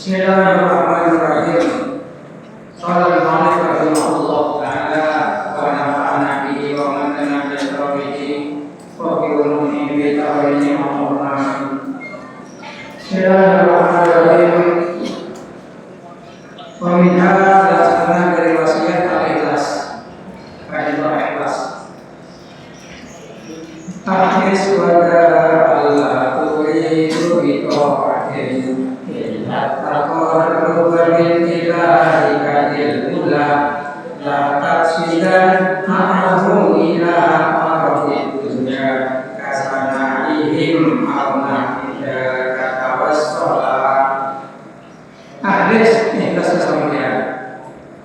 Bismillahirrahmanirrahim. Sallallahu alaihi ta'ala wa nafa'ana bihi wa manana bihi wa bi ulumi bi ta'awini Allahumma. Bismillahirrahmanirrahim. Wa min hadza dari wasiat al-ikhlas. Kaidah ikhlas. Akhis wa Allah turidu bi ta'atin. Taqarrubu bil ilahi kadil ula la taksidan ma'ahu ila ardi dunya kasanaihim awna ila katawassola hadis ikhlas kesamulian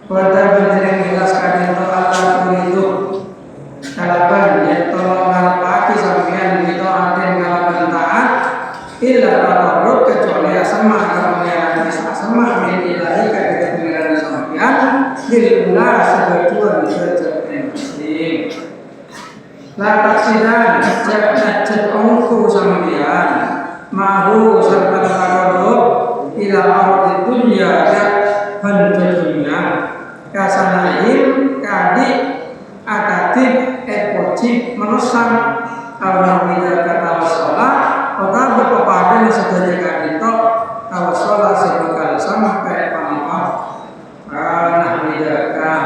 pada benjering ikhlas kadil ta'ala itu kalaban yatolong ngalapaki sampian itu aten kalaban taat illa taqarrub kecuali asma sama ilahi kata pengiran sampean diluna sebagian sebagian muslim la taksidan cek ongku sampean mahu serta taqarrub ila ardi dunya ya hantu dunya kasanaim kadi akatib wajib menusam Allah tidak kata sholat atau berkepadan sebagai kadito kalau sholat sebagai sampai pamaaf karena midakan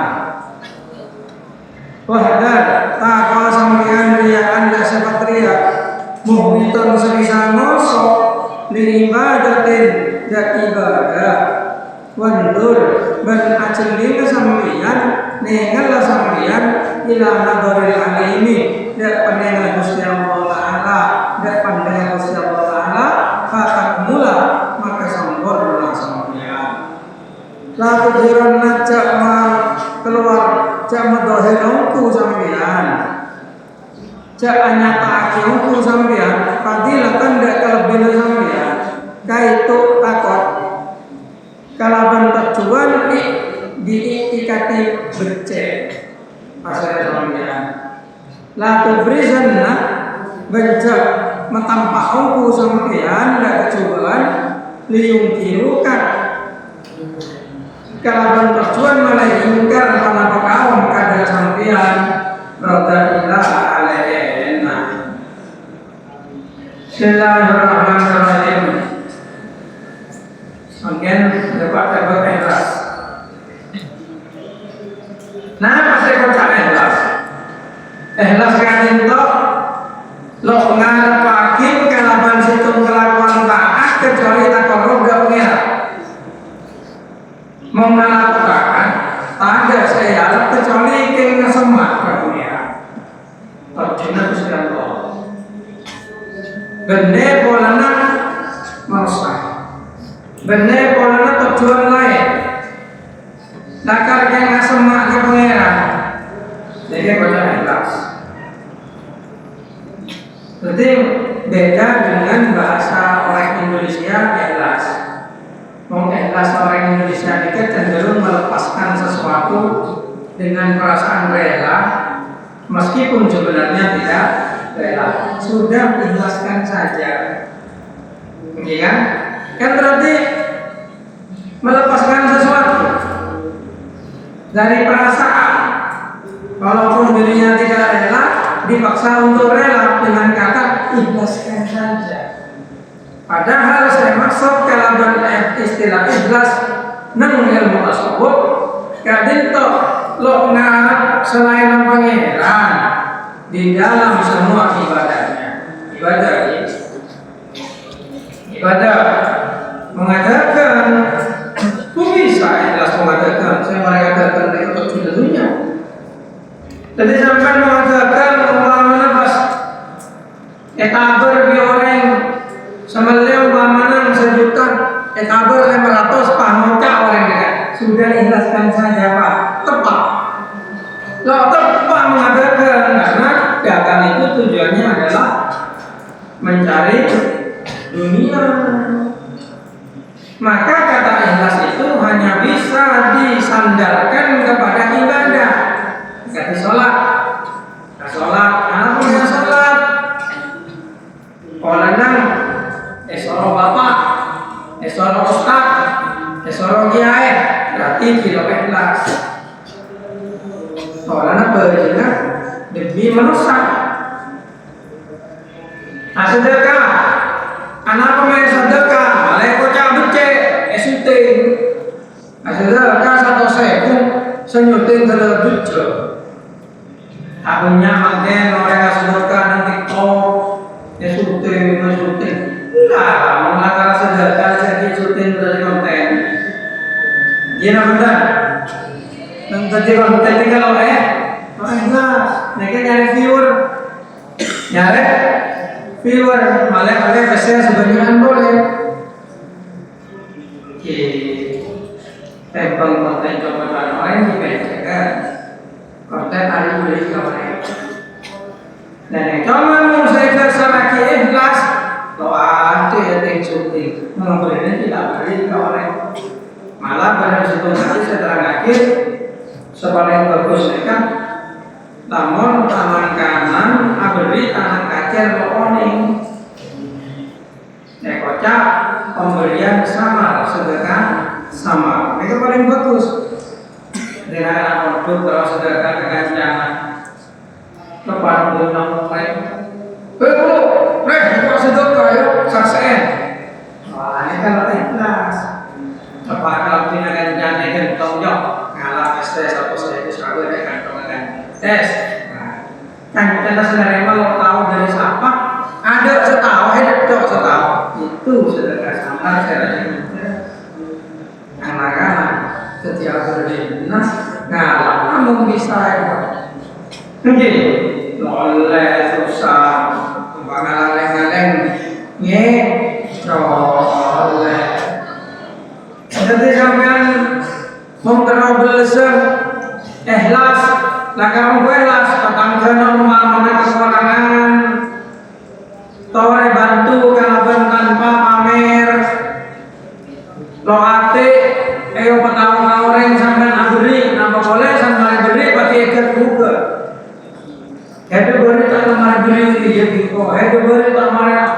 wahdar takwa sampeyan riyaan dan sepatria muhbitan sebisa ngosok li ibadatin dan ibadah wandur ban acelina sampeyan nengal sampeyan ila nadoril alimi dan pandangan Gusti Allah Ta'ala dan pandangan Gusti Allah Ta'ala fatak mula maka sempurna sampeyan lalu jiran najak keluar jak medohir ongku sampeyan jak anyata akiongku sampeyan fadilatan dak kelebihan sampeyan kaitu takut kalaban tujuan diikati becek pasal sampeyan la tubrizanna bencak metampak ongku sampeyan dak kecobaan liung kirukan kalaban tujuan malah ingkar mana pekawam kada sampeyan rada ilah alaihinna. Bismillahirrahmanirrahim. kadin to lo ngarepakin kalaban situng kelakuan taat kecuali tak korup gak pengira mau ngalakukan tak ada saya kecuali kena semak gak pengira terjena kesukaan lo bende polana merusak bende polana tujuan lain nakar yang semak gak pengira jadi baca ikhlas. Jadi beda dengan bahasa orang Indonesia ikhlas. Mau ikhlas orang Indonesia itu cenderung melepaskan sesuatu dengan perasaan rela, meskipun sebenarnya tidak rela. Sudah ikhlaskan saja, oke kan? Kan berarti melepaskan sesuatu dari perasaan. Walaupun dirinya tidak rela, dipaksa untuk rela dengan kata ikhlaskan saja. Padahal saya maksud kalaban istilah ikhlas nang ilmu tasawuf kadin to lo ngarep selain pangeran di dalam semua ibadahnya. Ibadah mengatakan kok bisa ikhlas mengatakan saya mengatakan itu tentunya. Jadi sampai mengatakan umpamanya pas etaber orang semeleu umpamanya 1 juta etaber 500 pamuka orang dekat sudah ikhlaskan saja Pak tepat lo tepat mengatakan karena dagang itu tujuannya adalah mencari dunia maka kata ikhlas itu hanya bisa disandarkan kepada ibadah. Kata sholat, anak punya sholat. Orang esoro bapak, esoro ustad, esoro kiai, berarti tidak ikhlas. Orang berjina demi manusia. Sedekah, anak pemain sedekah, malah kocak becek, esuting. Sedekah 1.000 senyuting terlebih. Akhirnya makin orang sedekah nanti ya syuting enggak mengajar sedekah jadi syuting dari konten gimana benar yang tadi konten tinggal enggak mereka nyari viewer malah pakai PC sebenarnya boleh tempel konten coba orang juga kan konten hari beli kawan dan kalau mau saya terserah ikhlas doa itu yang syuting mengobrolnya tidak beri kawan malah pada situ nanti setelah akhir sepaling bagus kan namun tangan kanan abri tangan kacer loning kocak pemberian sama sedekah sama itu paling bagus dengan anak produk kalau sedekah dengan jangan lepas belum mulai buat sedekah yuk saksen wah ini kan ikhlas lepas kalau tindakan jangan kan tonjok ngalah tes atau saya disebut dengan tongan tes kan kita sebenarnya kalau tahu dari siapa ada setahu setahu itu sedekah sama saya anak-anak setiap berdinas ngalah namun bisa mungkin oleh susah pengaleng-aleng ye oleh jadi sampean memperobelsen ikhlas lakang ikhlas tatangkeun umpamana kekurangan tore bantu kalaban tanpa pamer lo ate ayo petang orang sampean abri napa boleh sampean beri pati ikat buka itu boleh tak lemari beri dia biko itu boleh tak marah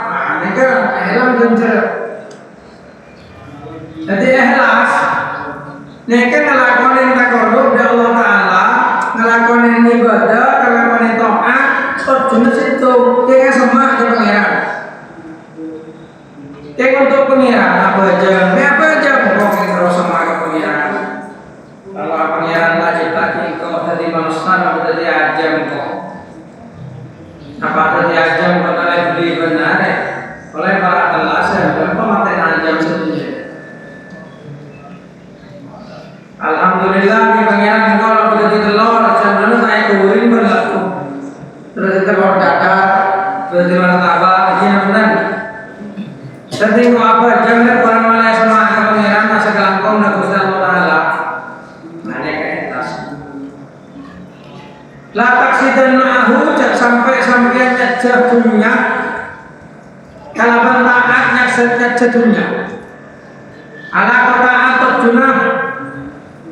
neka elang gencer jadi ikhlas neka ngelakonin takarrub dari Allah Ta'ala ngelakonin ibadah ngelakonin taat jenis itu kayak sama aja pengiran kayak untuk pengiran apa aja pokoknya terus sama ke pengiran kalau pengiran lagi kalau tadi manusia apa tadi aja kok Apa ada diajak oleh beli benar oleh para telasan dan pemateri jam sedunia. Alhamdulillah di pangeran kalau sudah ditelur jangan naik kuring berlaku. Terus ditelur dakar, terus di martabak, ini benar. Setinggu apa jangan orang malaya sama pangeran masa kelangkong dan Gusti Allah Taala. Nanya ke atas. La taksidan ma'ahu sampai sampean nyajah dunia. Kalaban taat nyajah dunia. Ala kota atau junah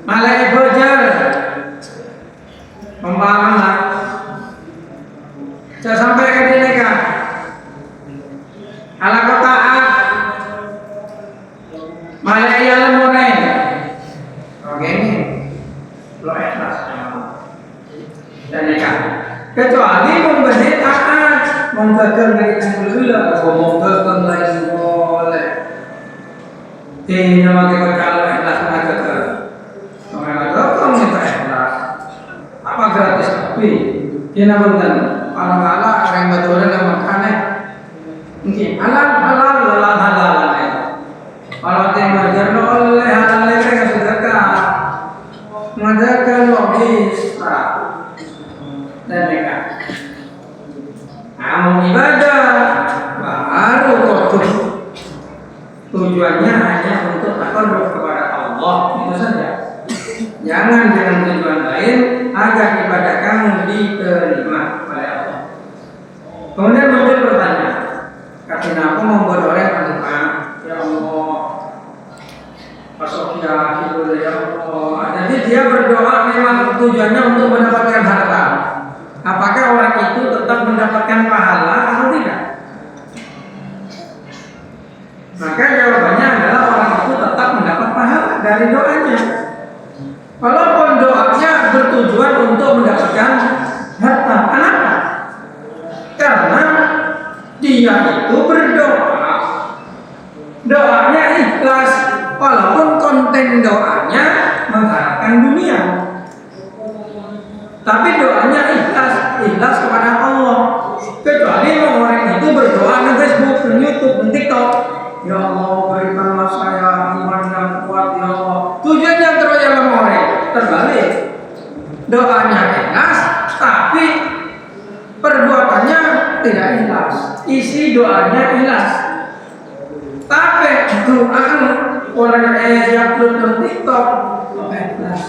malai bojar umpama jangan sampai ke dineka ala kotaan malai ialah murai oke lo ikhlas dan neka kecuali memberi taat menggagal mereka dulu menggagal lain boleh di nama kita kalau ikhlas menggagal apa gratis tapi dia namunkan ala orang betul dan makanan mungkin halal kalau tema jarno oleh halal mereka sedekah mengajarkan bisa dan mereka amal ibadah baru kotor tujuannya hanya untuk takarruf kepada Allah itu saja. Jangan dengan tujuan lain agar ibadah kamu diterima oleh Allah. Kemudian muncul pertanyaan, karena aku membuat orang berdoa, ya Allah, pasok ya Allah. Jadi dia berdoa memang tujuannya untuk mendapatkan harta. Apakah orang itu tetap mendapatkan pahala atau tidak? Maka jawabannya adalah orang itu tetap mendapat pahala dari doanya. Walaupun doanya bertujuan untuk mendapatkan harta. Kenapa? Karena dia itu berdoa. Doanya ikhlas. Walaupun konten doanya mengharapkan dunia. Tapi doanya ikhlas. Ikhlas kepada Allah. Kecuali orang itu berdoa di Facebook, di YouTube, di TikTok. Ya Allah, berikanlah saya iman yang kuat, ya Allah. Tujuannya terus yang orang terbalik. Doanya ikhlas, tapi perbuatannya tidak ikhlas. Isi doanya ikhlas. Tapi doa orang yang upload di TikTok ikhlas.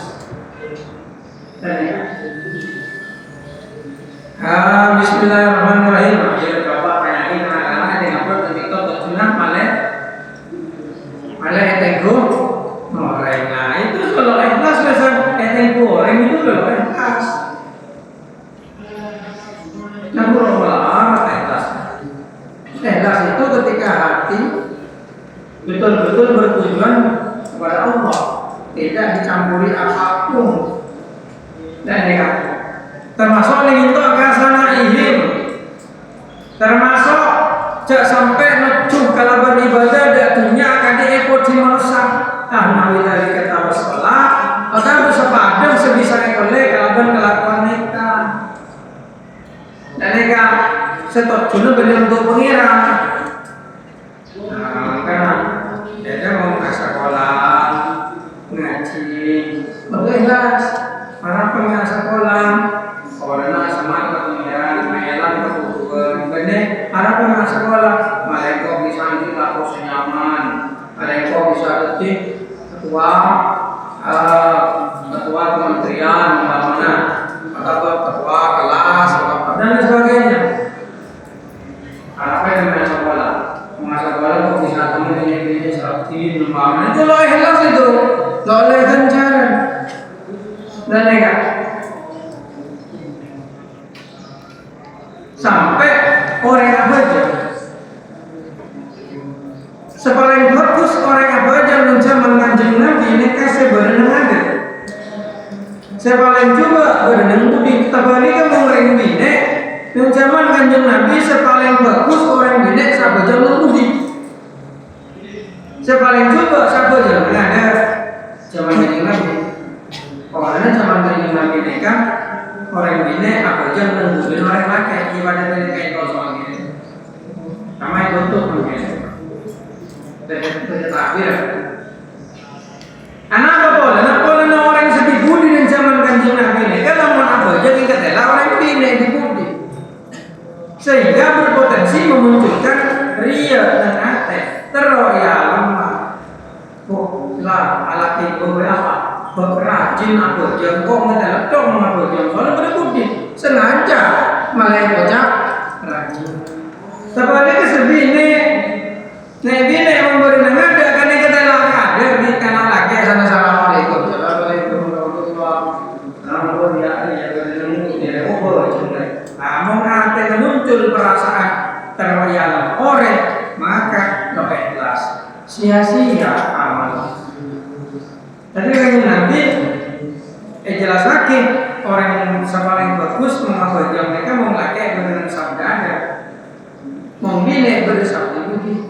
Bismillahirrahmanirrahim. Jadi bapak penyanyi anak-anak yang upload di TikTok terjunah malah etengku orang. Nah itu kalau ikhlas biasa etengku orang itu kalau ikhlas. Namun Allah ikhlas. Ikhlas itu ketika hati betul-betul bertujuan kepada Allah, tidak dicampuri apapun. Dan ya, termasuk linto kasana ihim, termasuk jak sampai necuh kalau beribadah datunya akan diekor di manusia. Nawi dari kata bersolat, atau bersepadam sebisa ekolek kalau kelakuan mereka. Dan mereka setuju bentuk pengiran. Karena dia mau ke sekolah ngaji, ikhlas. Para pengen sekolah, orang sama pengiran, melan kebutuhan, bener. Para pengen sekolah, mereka bisa nanti laku senyaman, mereka bisa detik ketua kementerian mana, atau ketua kelas, dan sebagainya. Apa yang dengan sekolah? Masa sekolah kok bisa temen ini seperti nomor itu loh ikhlas itu, lo oleh kencaran. Dan nekat sampai orang apa aja sepaling bagus orang apa aja menjaman kanjeng Nabi nekat sebenarnya ada sepaling coba berenang budi tabari kan orang bine menjaman kanjeng Nabi sepaling bagus orang bine sahabat jalan budi sepaling coba sahabat jalan ada zaman kanjeng Nabi. Karena zaman kanjeng Nabi nikah orang ini apa aja menungguin orang pakai ibadah dari kain kosong ini. Ramai tutup mungkin. Tidak takbir. Anak boleh orang sedih budi dan zaman kanjeng Nabi ini. Kalau mau apa aja kita telah orang ini dibudi. Sehingga berpotensi memunculkan ria dan ate teroya lemah. Lah alat itu berapa? Berajin apa jengkok ngetelak dong apa jengkok soalnya pada budi sengaja malah bocah rajin. Sebenarnya kesebi ini Nabi ini memberi nengada kan yang kita ada di kanal lagi sana assalamualaikum warahmatullahi wabarakatuh. Namun ada muncul perasaan terwayang orang maka lebih ikhlas sia-sia amal. Tadi kan nanti jelas lagi orang yang paling bagus mengajar mereka memakai dengan sabda ada memilih bersabda itu.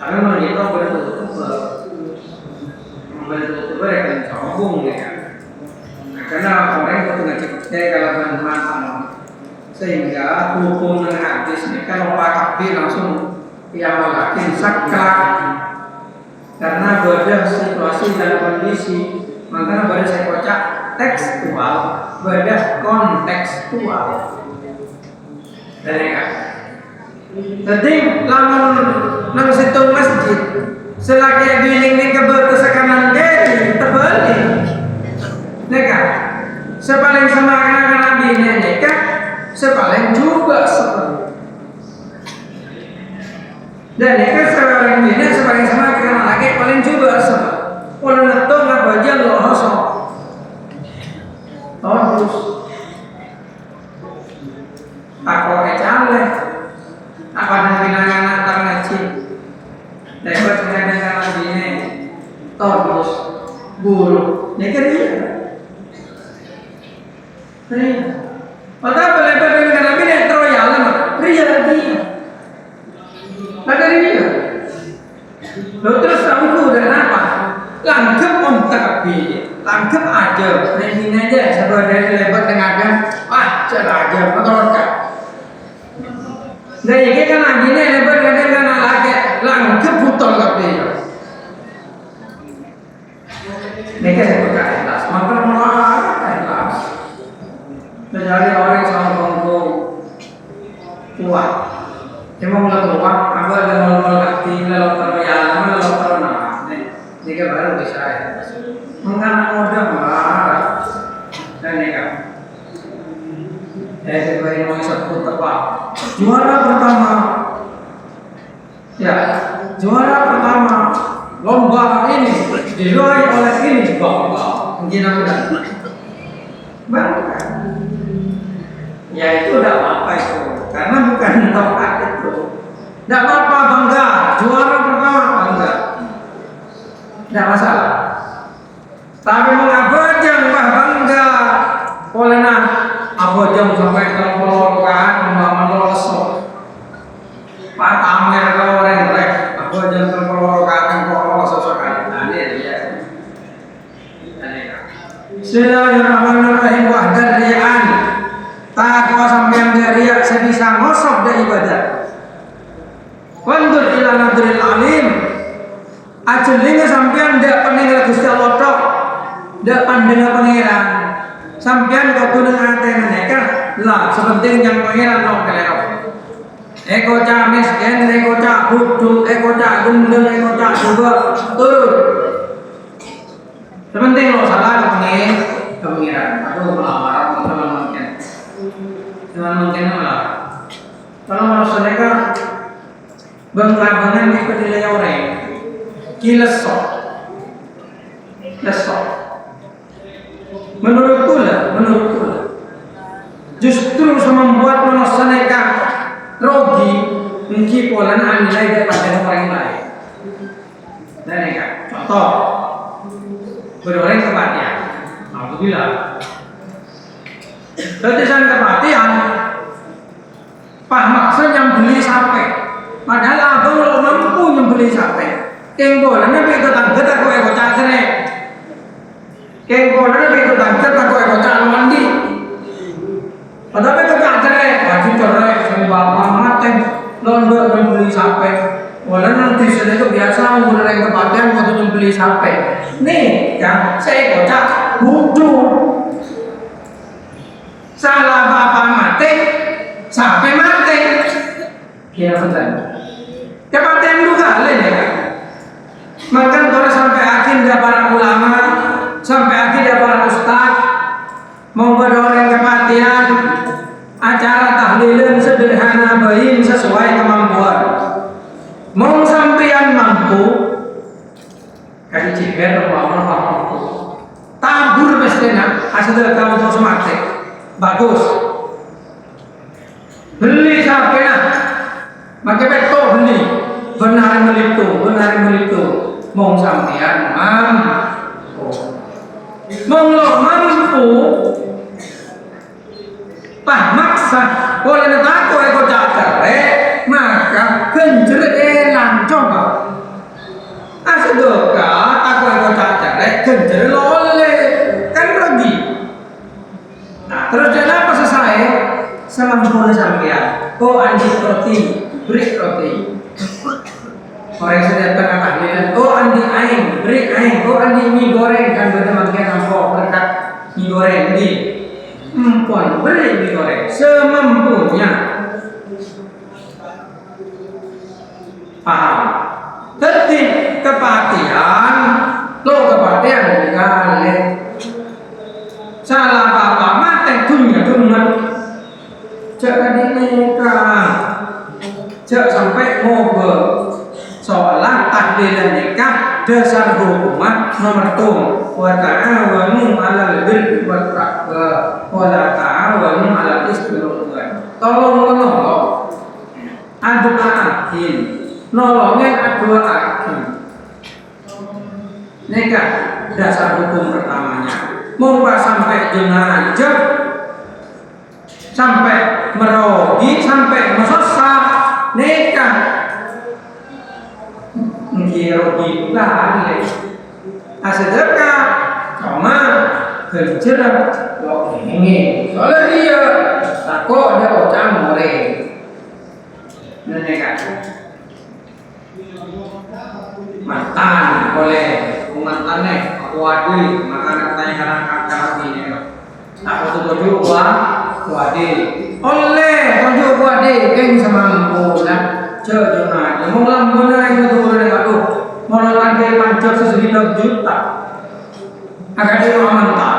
Tapi kalau kita bertutup akan sombong ya kan. Karena orang itu ngecek kalau teman-teman sehingga hukum dan hadis ini kalau Pak Kabir langsung yang makin sakral karena beda situasi dan kondisi makanya beda saya kocak tekstual beda kontekstual dari kan jadi lamun nang situ masjid selagi giling ni kebetul sekanan kiri terbalik neka sepaling sama anak Nabi neka sepaling juga sepaling dan neka sepaling ini sepaling sama anak lagi paling juga sama kalau netung apa aja lo hosok terus aku ecale apa yang bilangan antar ngaji dapat dengan ini terus buruk ini kan dia padahal belajar dengan Nabi ini teroyal ria lagi ada ria lalu terus sangku dan apa langkep tapi langkep aja ini aja sebenarnya lebar dengan cara aja betul kan. Nah, ini kan akhirnya lebar dengan lagi langkep betul tapi. Mereka sebutkan ikhlas, maka malah ikhlas. Menjadi orang yang sanggup kuat. Cuma mulai keluar, aku ada mal-mal hati, lalu terbayang, lalu ternak. Ini baru bisa ikhlas. Menganak muda marah dan nikah. Sebagai orang sebut tepat. Juara pertama, ya juara pertama lomba ini diraih oleh ini bangga, mungkin ada bangga. Ya itu tidak apa itu, karena bukan tempat itu. Tidak apa-apa bangga, juara pertama bangga, tidak masalah. Tapi mengapa jangan bangga oleh apa jam sampai terpelor kan membangun lolos Pak Amir kalau orang rek apa jam terpelor kan kok lolos sesuatu nah ini dia Bismillahirrahmanirrahim wahdar ri'an takwa sampean dari sebisa ngosok dari ibadah wandur ila nadril alim ajelinga sampean ndak peninggal Gusti Allah tok ndak pandengar pangeran sampean kau kudu ngate mereka lah sepenting yang pengiran no kelero eko cah miskin eko cah buduk eko cah gendeng eko cah juga turun sepenting lo salah ke pengiran aduh malah teman mungkin malah kalau menurut mereka bengkabangan ikut nilai orang kilesok lesok menurutku justru membuat manusia mereka rogi mungkin pola nilai daripada orang lain. Dan mereka contoh berorang kematian, alhamdulillah. Letusan kematian, Pak maksud yang beli sampai, padahal abang lo mampu yang beli sampai. Keng bolanya berikut kita kau ekor cacere. Keng bolanya berikut kita kau ekor mandi. jauh dari kepastian waktu nyembeli sampai nih kan saya kocak budu salah bapak mati sampai mati ya betul kepatian juga lain ya kan maka kalau sampai akhirnya para ulama sampai akhirnya para ustaz memperoleh kepatian acara tahlilan sederhana bayin sesuai kemampuan mau sampean mampu kasih ciber Allah mampu tabur bestena asal kamu terus mati bagus beli sampean pakai beto beli benar melitu mau sampean mampu mau lo mampu Pak maksa boleh netaku eko cakar maka kencer elang coba asedoka aku eko cakar kencer lole kan rugi nah terus jangan apa selesai selampuna sampean kok anjing roti beri roti orang sudah tengah tahlilan oh andi aing beri aing oh andi mie goreng kan bener makin nampak berkat mie goreng di empon beri mie goreng semampunya paham ketik kepatian lo kepatian dikali salah bapak mati dunia cek nikah cek sampai ngobrol soalan tahlilan nikah dasar hukuman nomor 2 wa ta'awanu 'alal birri wat taqwa wa la ta'awanu 'alal ismi wal 'udwan tolong menolong adu akhir nolongin adu akhir nikah dasar hukum pertamanya mau sampai jenajah sampai merogi sampai mesesat nikah ngirogi lah asedeka cuma kerja lo ini soalnya dia takut dia bocah mulai nikah mantan boleh mantannya aku adui maka tanya kadang-kadang ini aku tujuh wadi oleh tujuh wadi keng semampu lah cuma mau lambuna itu turun aduh mau lagi pancet sejuta juta akan dia mantan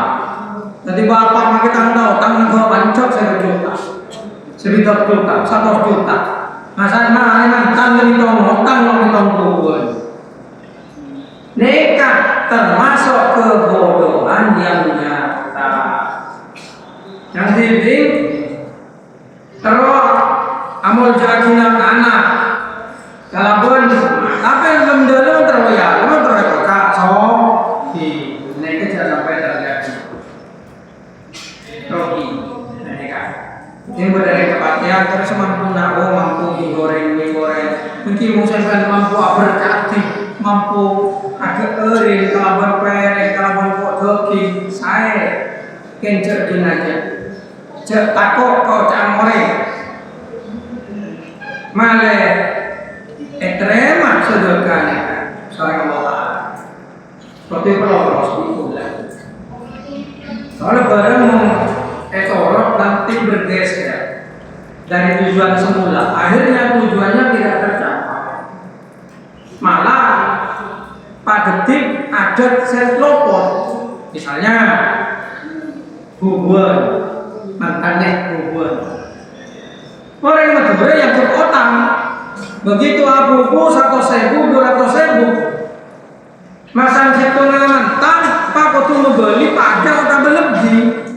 jadi bapak makin tanggal gua pancet 1 juta 1 juta 1 juta masa mana mantan dari tong turun nikah termasuk kebodohan yang nyata yang dibing terus amul jaginan anak kalaupun tapi belum dulu terwaya belum terwaya so di nikah jangan sampai terjadi rogi nikah ini dari kepatian terus mampu mampu digoreng mungkin mungkin mampu berkati mampu agak erin kalau berperek kalau berfotoki saya kencer jenajah cek takut kau camore male ekstrema sedekahnya seorang Allah seperti peloros itu lah soalnya barang etorot nanti bergeser dari tujuan semula akhirnya tujuannya tidak tercapai malah pada detik ada sel lopot misalnya hubungan mantannya hubungan orang Madura yang berutang begitu abuku 1.000 200.000 masang satu mantan pak kudu membeli pada utang berlebih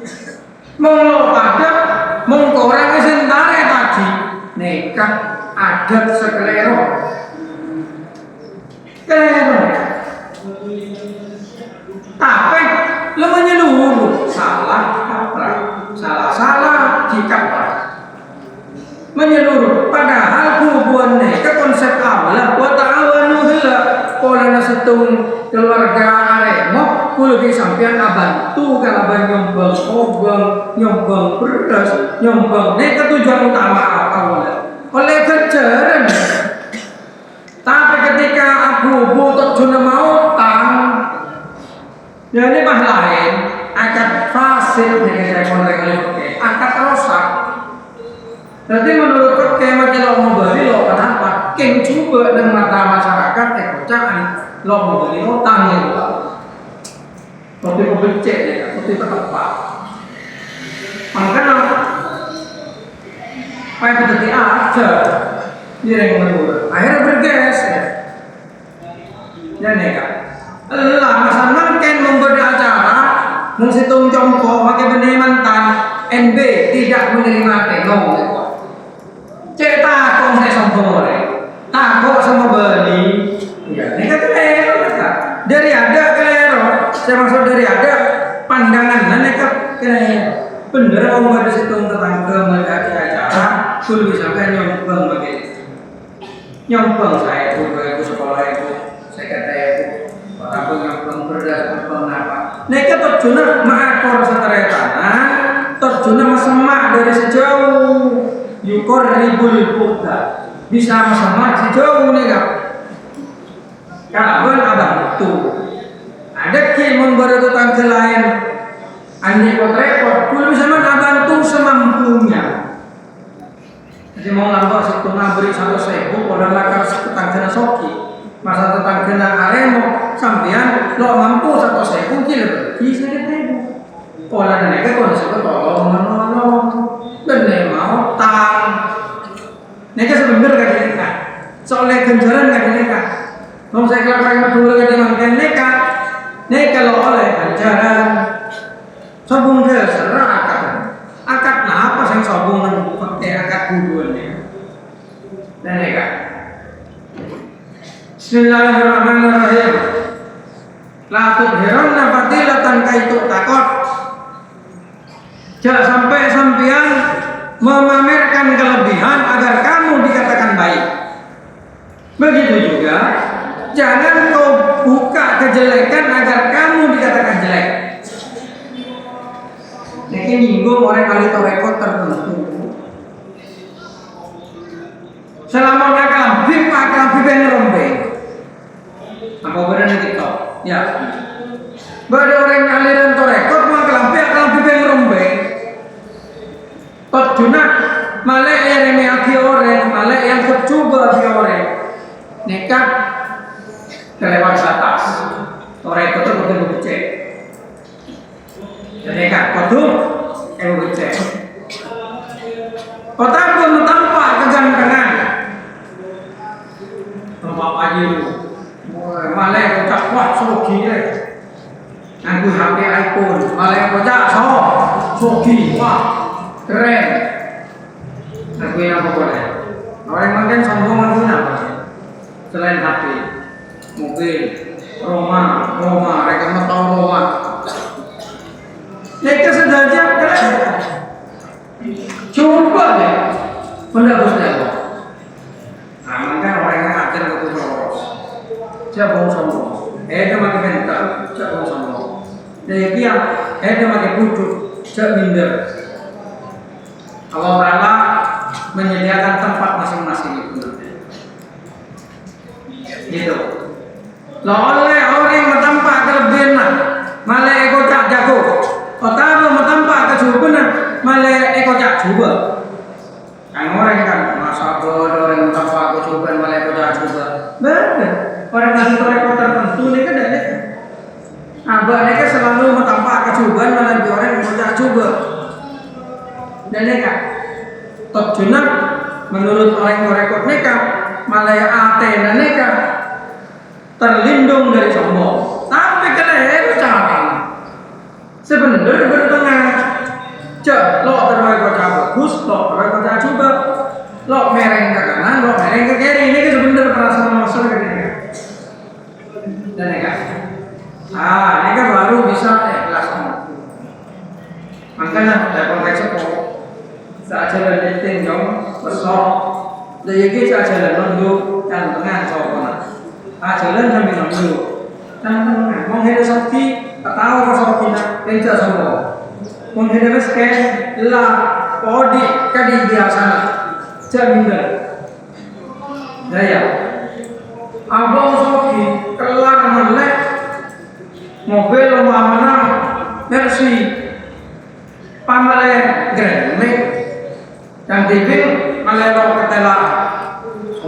mau pada mau orang sentare tadi nikah adat sekelero tapi lo menyeluruh salah jika menyeluruh padahal hubungan nikah konsep awal wa ta'awanu hila pola setung keluarga aremo kulo di sampean abantu kalaban nyombong beras nyombong nikah tujuan utama apa oleh kejaran tapi ketika aku lo mau beli lo kenapa? King coba dengan mata masyarakat kocakan lo mau beli lo tanggung. Seperti pembecek ya, seperti ketepak. Makanya apa yang terjadi aja direng menurut. Akhirnya bergeser. Ya nih kan. Lah masalah kan membuat acara menghitung congkok pakai benih mantan NB tidak menerima tenong. Cek takut saya sombong orang, takut sama beli. Ya, ini kan keliru kan? Dari ada keliru, saya maksud dari ada pandangan, nanti kan keliru. Bener kalau nggak disitung tentang kemerdekaan acara, sudah bisa kan nyombang begitu. Nyombang saya itu sekolah itu, saya kata itu, aku nyombang berdasarkan apa? Mereka terjun mengakor seterai tanah, terjun semak dari sejauh. Yukor ribul buka bisa sama sejauh nih kak. Kawan abang itu ada ki memberi tentang lain. Andi repot, pun bisa abang tuh semampunya. Jadi mau nambah situ ngabri 1.000, kalau lakar tentang kena soki, masa tentang kena aremo, sampean lo mampu 1.000 kilo, bisa 1.000. Pola dan mereka konsep tolong menolong. Dan mau tang, mereka sebenarnya kan mereka, soalnya ganjaran kan mereka. Kalau saya kelakuan dulu kan dimangkan mereka lo oleh ganjaran, sobung dia serah akad nah apa yang sobung dengan pakai akad buduannya, dan mereka. Bismillahirrahmanirrahim. Latut heron nafatilatan kaitu takot. Jangan sampai sampean memamerkan kelebihan agar kamu dikatakan baik. Begitu juga, jangan kau buka kejelekan agar kamu dikatakan jelek. Ini nyinggung orang kali rekod tertentu. Selama nakal bib yang rombeng. Apa berani kita? Ya. Bada orang aliran torekod maka bib yang rombeng. Juna malek yang remeh orang, malek yang kecuba orang, nekat kelewat atas, orang itu betul becek, nekat betul, becek. Kota pun tampak kegantengan, tampak aja, malek kocak wah sogi deh, aku HP iPhone, malek kocak sogi wah. Keren. Aku yang apa boleh? Orang makan sombong aku apa? Selain HP, mobil, rumah, mereka mau tahu rumah. Mereka sudah siap keren. Coba deh, benda apa? Nah, maka orang yang ajar aku terus. Siapa mau sombong? Dia makin mental, siapa mau sombong? Jadi dia makin butuh, siapa minder. Allah Ta'ala menyediakan tempat masing-masing itu. Gitu. Lah oleh orang yang metampak kelebihan, malah eko cak jago. Otak metampak kejubunan, malah eko cak juba. Kan orang kan masa orang yang metampak kejubunan malah eko cak juba. Benar. Orang yang rekor tertentu ini kan ada. Abah mereka selalu metampak kejubunan malah orang yang eko cak juba. Dan mereka terjuna menurut orang rekod mereka malaya ate dan mereka terlindung dari sombong. Tapi kalian ucapan sebenarnya bertengah. Cek lo terbaik kocak bagus, lo terbaik kocak coba, lo mereng ke kanan, lo mereng ke kiri. Ini kan sebenarnya perasaan masalah ke mereka. Dan mereka, mereka baru bisa ikhlas. Makanya saya konteks sekolah. Saat jalan dating jom besok, dari itu saat jalan nunduk dan tengah sopan. Jalan sambil nunduk dan tengah. Menghidup sakti, tahu kasokina, tidak semua. Menghidup sken, lah, podi, kadi biasa, jaminan. Daya, abang soki, kelar melek, mobil mana, Mercy, pamale grande. Dan TV malah ketela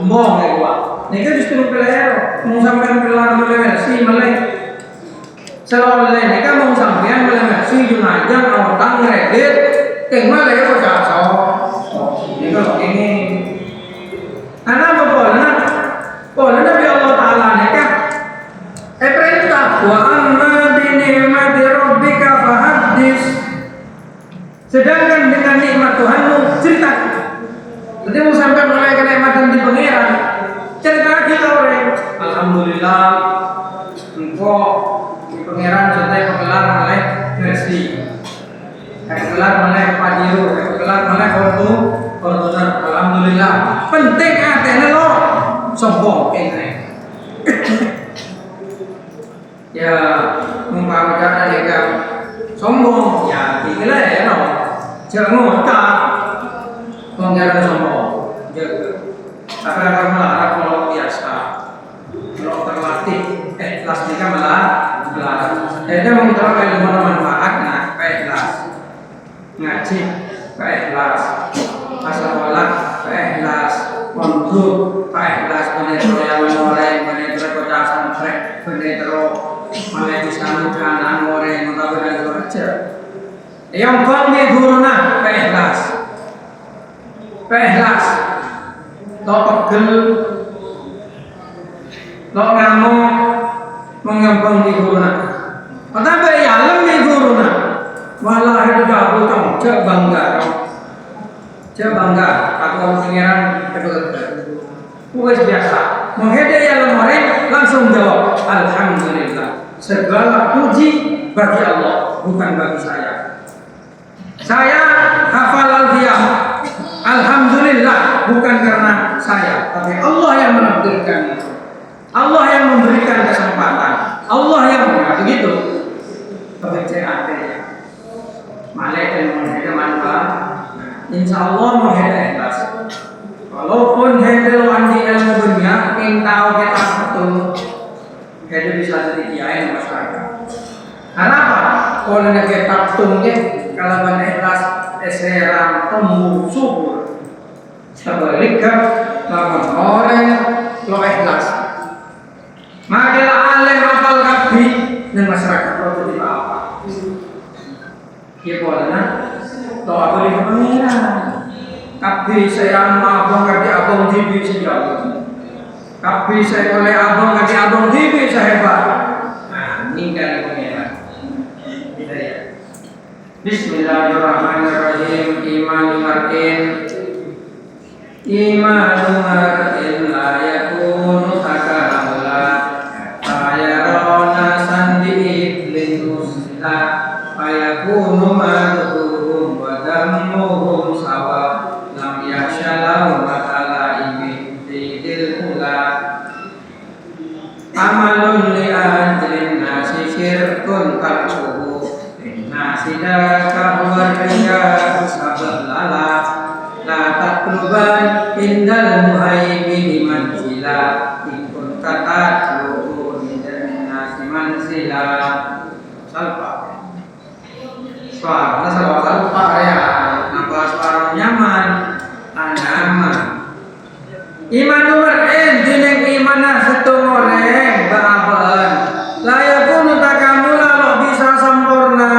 sombong kayak gua. Nika justru pelero, mau sampean kelar melewati meleh. Selalu nika mau sampean melewati junajang awang kredit, kemana ya kok jasa? Ini kalau ini, anak boleh Nabi Allah Taala nika, perintah wa amma bi ni'mati rabbika fahaddis. Sedangkan dengan nikmat Tuhanmu cerita. Jadi mau sampai mulai kenikmatan di pangeran, cerita kita orang. Alhamdulillah, engkau di pangeran sudah kegelar mulai versi, kegelar mulai padiru, kegelar mulai kordonan. Alhamdulillah. Penting adanya lo sombong ini. Ya, mumpamanya ada sombong, ya tinggal ya no, jangan ngotak, pengaruh sombong, jaga. Apa yang melarang kalau biasa, kalau terlatih, kelas tiga melarang. Jadi mengetahui ilmu manfaat, nah kelas, ngaji, kelas, masalah, kelas, mondok, kelas, manajer kotasan, manajer mulai di sana kanan orang mengapa dan kerja. Yang kami guruna ikhlas, lo pegel, lo ngamuk, mengembang di guruna. Tetapi yang di guruna, malah itu aku tahu, cek bangga. Aku pengiran kedua. Bukan biasa. Menghadap yang orang langsung jawab, Alhamdulillah. Segala puji bagi Allah, bukan bagi saya. Saya hafal Al-Fatihah. Alhamdulillah, bukan karena saya, tapi Allah yang menakdirkan. Allah yang memberikan kesempatan. Allah yang begitu. Kepercayaan ya. Malaikat menghadap manfaat. Insya Allah menghadap ikhlas. Walaupun handle andi ilmu dunia, tahu kita betul, jadi bisa jadi kiai masyarakat. Kenapa? Kalau nak kita tunggu, kalau banyak ikhlas, eseram tumbuh subur. Sebaliknya, lawan orang lo ikhlas. Makilah alim apal kabi dan masyarakat itu tidak apa. Kita bolehna, lo apa di pengiran. Kapi saya abang kaki abang TV saya. Kapi saya oleh abang kaki abang TV saya hebat. Nah, ini kan pengeran. Kita ya. Bismillahirrahmanirrahim. Iman mar'in la yakunu takamula. Fayarona sandi linusla. Fayakunu madhuhum wa dammuhum sawa. Yakshalau matala ibi tidil ula amalun li ajlin nasi syirkun tarkuhu nasi daka huwarriya sabab lala la takluban indal muhaibini manzila ikun kata lu'u indal nasi manzila salpa suara salpa ya nambah suara nyaman iman nomor jeneng imana setungoreng baaban layakunu takamula lo bisa sempurna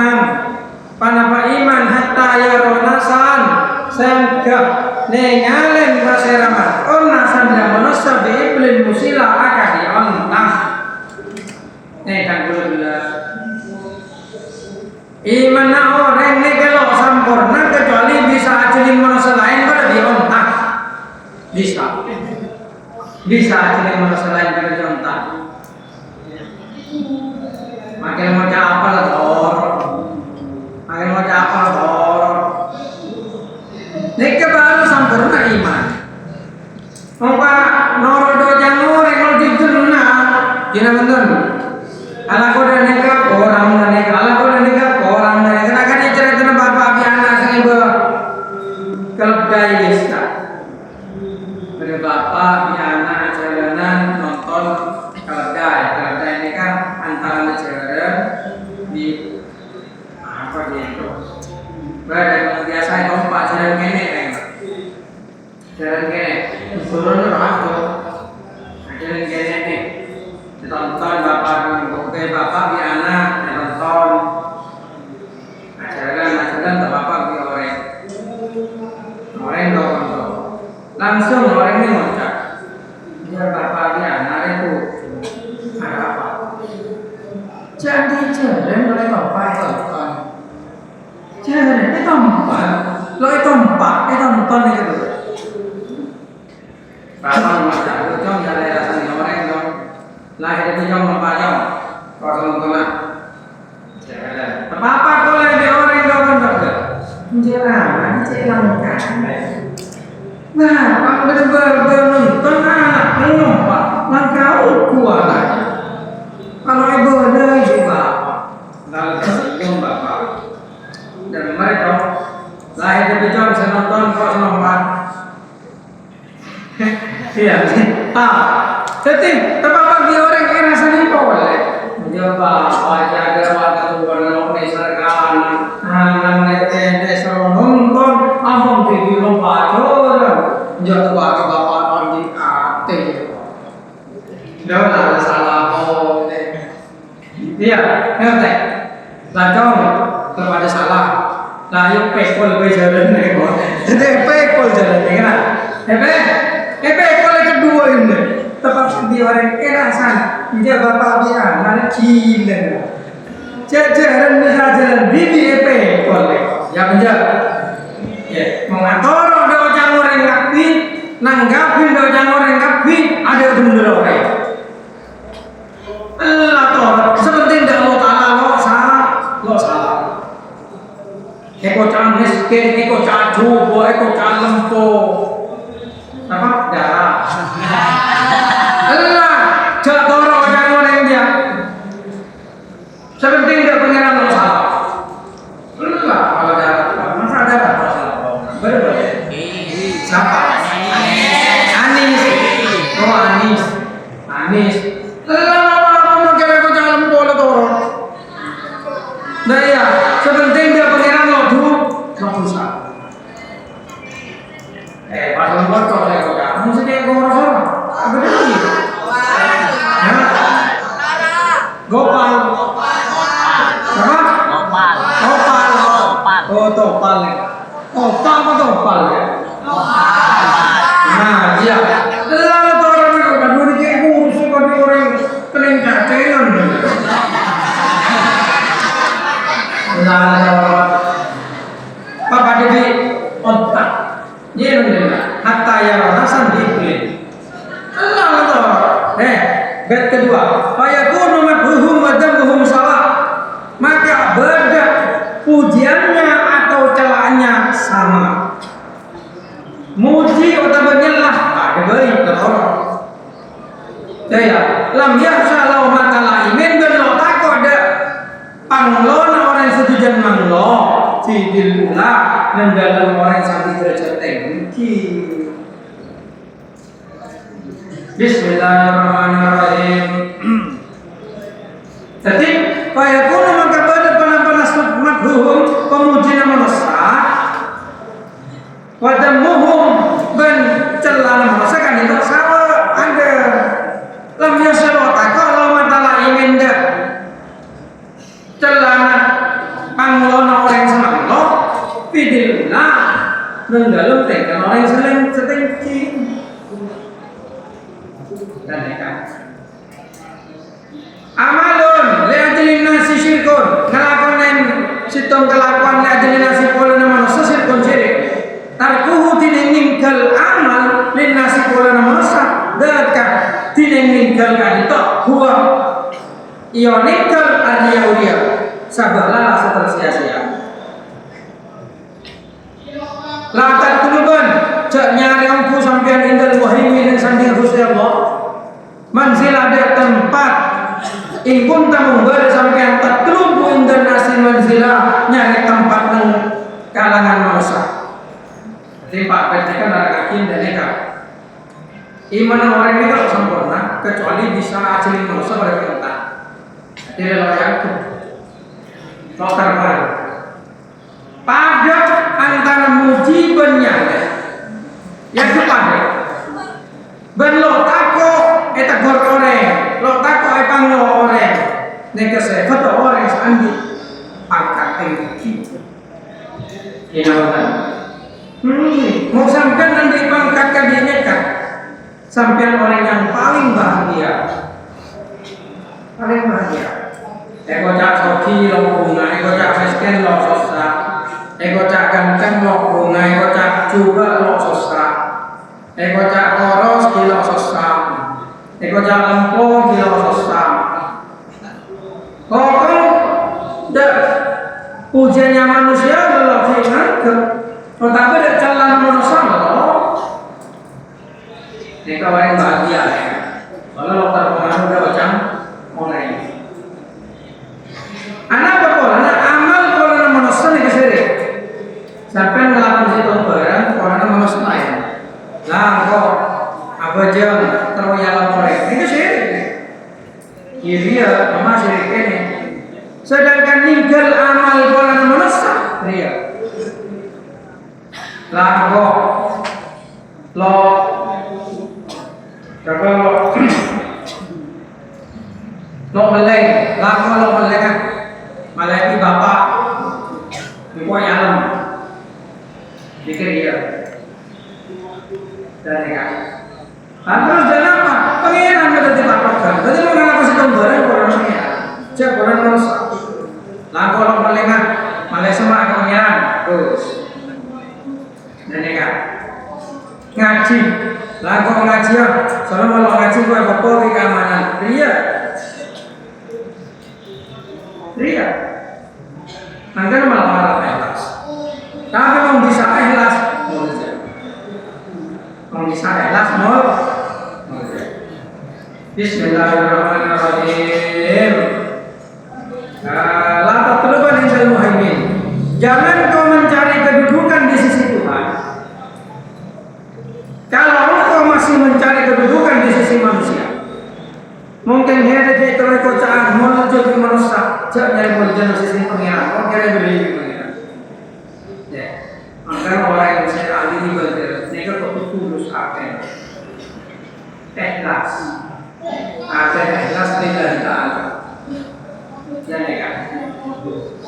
panapa iman hatta yaronasan sehingga nengalen maseramat onasan yang manusia biiblin musila akan diontang kan berulang iman orang ini kalau sempurna kecuali bisa ajalin manusia lain pada diontang bisa ajalin manusia lain pada diontang makin mau apa lah nika baru sempurna iman maka norodo jangur kalau dijuna gina bener ala koda nika orang nika ala koda nika orang nika nak kan cerita bapak biana sang ibu keledai desa ada bapak biana jalanan nonton keledai nika antara negara di apa gitu berada yang biasa itu pak jalan kene turun rado. Jadi gini nih, ditonton bapak oke bapak di anak ditonton. Ajaran tak bapak di orang dong. Langsung orang ini ngucap. Biar bapak di anak itu ada apa? Jadi jalan oleh bapak tonton. Jalan itu tempat, lo itu tempat, itu tonton itu. Bapak macam itu jom jalan rasanya orang dong. Lahir itu jom bapak jom, kosong tengah. Jalan. Bapak kalau di orang dong kan jalan, cek langkah. Nah, kalau benar-benar anak menyumpah, langkah kuat aja. Kalau ibu ada juga, lalu tersinggung bapak. Dan mereka lahir dari jam saya nonton kok nomor. Iya, jadi bapak dia orang yang rasanya boleh. Dia bapak jaga warga tuan orang serkan, anak desa nonton, abang pergi lompat orang. Jatuh bapak mandi ate. Dia ada salah oh. Iya, ngerti. Lacong kepada salah. Lah yuk pekol jalan nih kok. Jadi pekol jalan nih kan? Pekol yang kedua ini. Tepat di orang kerasan. Dia bapak dia anak gila. Jajaran bisa jalan bibi pekol. Ya benar. Ya, mengatur do jangan orang ngapi, nanggapin do jangan orang ngapi, ada bener orang. Atau sepenting dah lo salah, lo salah. Eko cang miskin, eko cang jubo, eko cang lempo. Apa? Darah. Allah, jatuh orang yang orang dia. Sepenting dah pengiran lo salah. Allah, kalau darah, masa darah salah. Betul. Siapa? Anis. Oh Anis. Nah ya, sepenting dia pengiran lo dulu, lo susah. Pas lembut kok saya kok kamu sedih kok orang apa lagi? Ya, Gopal. Apa? Gopal. Oh Topal. Opal apa Topal ya? Nah iya. Lalu orang itu kan dulu dia urus seperti orang keling kacelan. Papa jadi otak, dia mendengar hatta yang rasan dibeli. Bed kedua, fayakunu madhuhum wa dambuhum sawa. Maka beda pujiannya atau celaannya sama. Muji atau menyelah, ada baik teror. Saya lam yahsa lau matala imin dan lo takut ada panglon orang setujuan manglo sidil ula dan dalam orang sampai derajat tinggi. Bismillahirrahmanirrahim. Jadi fayakun maka pada panas madhuhum pemuji nama manusia wadamuhum ben celana manusia kan itu sama ada lam yasalo kalau matala ingin dah celana panglona orang semanglo pidilna nenggalum tekan orang seling setinggi dan nekat amalun liajlin nasi syirkun ngelakonin sitong kelakuan liajlin nasi pola manusia syirkun syirik tarkuhu tinengingkal amal lin nasi pola manusia dekat tinengingkal kadito huwa ioningkal arya uria sabalah rasa tersia-sia latar kuluban cak nyari ampu sampian indal wahimi dan sanding Gusti Allah manzil ada tempat ingkun tamu ber sampian tatlumpu indal nasi manzila nyari tempat nang kalangan manusia. Jadi Pak kan ada kaki dan nekat. Iman orang ini kalau sempurna kecuali bisa ajalin manusia pada kita. Jadi layak tuh. Dokter baru. Pada antara muji dan nyale. Yang kepada Sampai orang yang paling bahagia. Paling bahagia. Eko cak soki lo bunga, eko cak miskin lo susah, eko cak ganteng lo bunga, eko cak juga lo susah, eko cak koros kilo susah, eko cak lempung kilo susah. Kok dak ujiannya manusia belum diangkat, tetapi dak jalan manusia loh. Ini kawan bahagia ya. Kalau lo terpengaruh udah macam mulai. Anak apa? Anak amal kalau nak manusia ni kesini. Sampai melakukan itu barang, kalau nak manusia lain. Lah kok apa jam teroyak laporan? Ini kesini. Kiri ya, mama syirik ini. Sedangkan ninggal amal kalau nak manusia, dia. Lah kok lo kalau lo meleng, lama lo meleng kan, malai bapak, ibu alam, dikir dia, dan ya, terus dan apa? Pengiran kita dipatahkan, jadi lo nggak kasih gambaran orang ya, cek orang terus, lama lo meleng kan, malai semua pengiran, terus, dan ya, ngaji. Lah kok ngaji ya? Soalnya kalau ngaji gue apa di keamanan. Ria. Angkat malah ikhlas. Tapi mau bisa ikhlas, mau bisa ikhlas mau. Bismillahirrahmanirrahim. La tatluban indal muhaimin. Jangan kau mencari kedudukan di sisi Tuhan. Kalau engkau masih mencari kedudukan di sisi manusia, mungkin dia ada di kocaan menuju ke manusia, jangan nyari kedudukan di sisi pengiran. Kau kira beri pengiran? Ya, maka orang yang saya ahli ibadah, mereka kok tulus apa? Ikhlas, ada ikhlas tidak taala. Ya kan?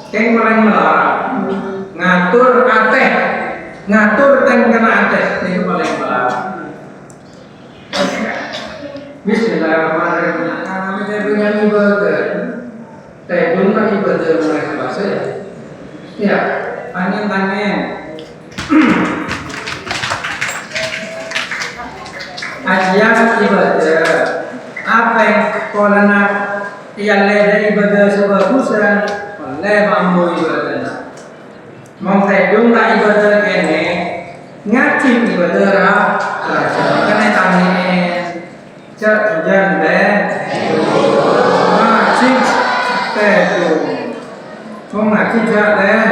Keng paling melarang, ngatur ateh. Ngatur dan kena ates itu paling berat. Bismillahirrahmanirrahim. Kami punya ibadah. Tebun kan ibadah mulai sebasa. Ya, tangan. Ajian ibadah. Apa yang kolana yang leda ibadah sebagusan oleh bambu ibadah. Mau tedung tak ibadah kene ngaji ibadah kene tangi cak jande ngaji tedung mau ngaji cak deh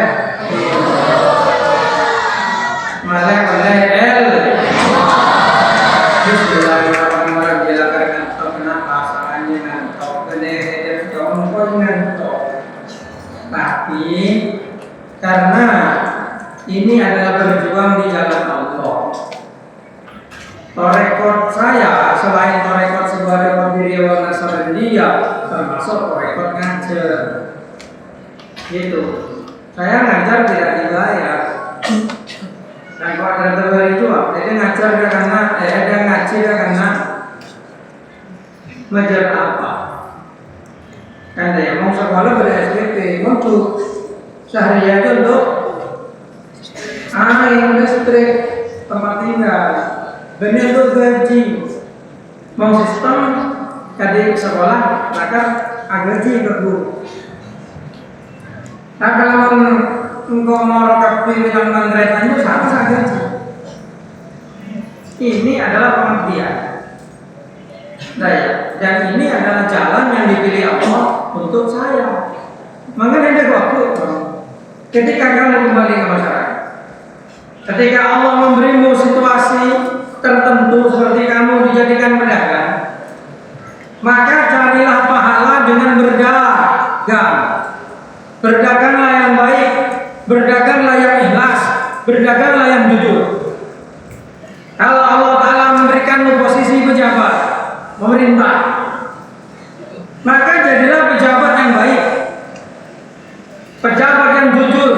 malah el Bismillahirrahmanirrahim silakan ngantok kenapa asalnya ngantok kene jong ngantok tapi karena ini adalah berjuang di jalan Allah. Torekot saya selain torekot sebuah rekod diri warna dia termasuk torekot ngajar. Gitu. Saya ngajar tidak dibayar. Dan kalau ada terbayar itu, jadi ngajar dia karena ada ngaji dia karena ngajar apa? Kan dia mau sekolah ber SPP untuk sehari aja untuk air, listrik, tempat tinggal, benar untuk gaji. Mau sistem tadi sekolah, maka gaji ke guru. Nah kalau engkau mau rekap yang mengerjakan itu sama gaji. Ini adalah pengabdian. Nah ya, dan ini adalah jalan yang dipilih Allah untuk saya. Makanya ada waktu. Ketika kamu kembali ke masyarakat, ketika Allah memberimu situasi tertentu seperti kamu dijadikan pedagang, maka carilah pahala dengan berdagang. Berdaganglah yang baik, berdaganglah yang ikhlas, berdaganglah yang jujur. Kalau Allah Ta'ala memberikanmu posisi pejabat, pemerintah, maka jadilah pejabat yang baik. Pejabat yang jujur,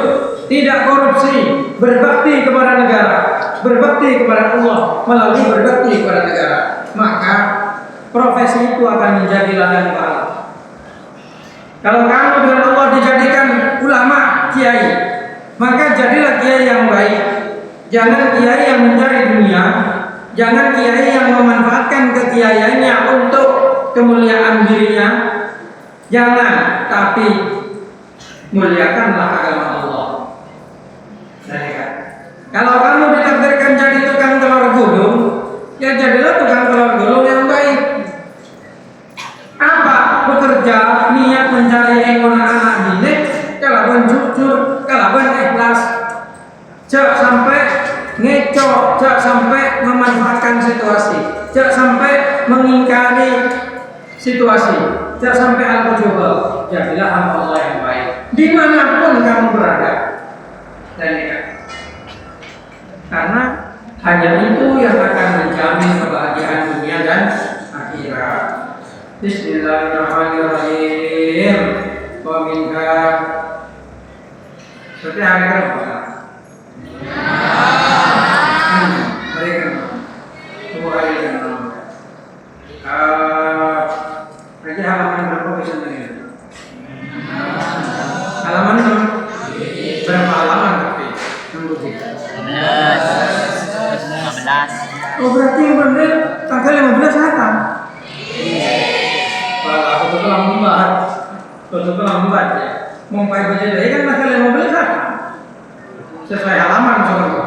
tidak korupsi, berbakti kepada negara, berbakti kepada Allah melalui berbakti kepada negara. akan menjadi ladang pahala. Kalau kamu dengan Allah dijadikan ulama, kiai, maka jadilah kiai yang baik. Jangan kiai yang mencari dunia, jangan kiai yang memanfaatkan kekiaiannya untuk kemuliaan dirinya. Jangan, tapi muliakanlah agama Allah. Kalau kamu ditakdirkan jadi tukang telur gulung, ya jadilah tukang telur gulung yang baik. Apa? Bekerja, niat mencari anak didik, kalaupun jujur, kalaupun ikhlas. Jangan sampai ngeco, jangan sampai memanfaatkan situasi, jangan sampai mengingkari situasi, jangan sampai al-ujub. Jadilah hamba Allah yang baik dimanapun kamu berada. Dan karena hanya itu yang akan menjamin kebahagiaan dunia dan akhirat. Bismillahirrahmanirrahim. Wa minha. Seperti hari berapa? Mereka dua hari yang lalu. Nanti halaman berapa bisa dengar? Halaman berapa halaman tapi? 15. Oh berarti yang benar tanggal 15 hatam. Wah, aku tuh lambat ya. Mau pakai baju dari kan tanggal 15 hatam. Sesuai halaman soalnya.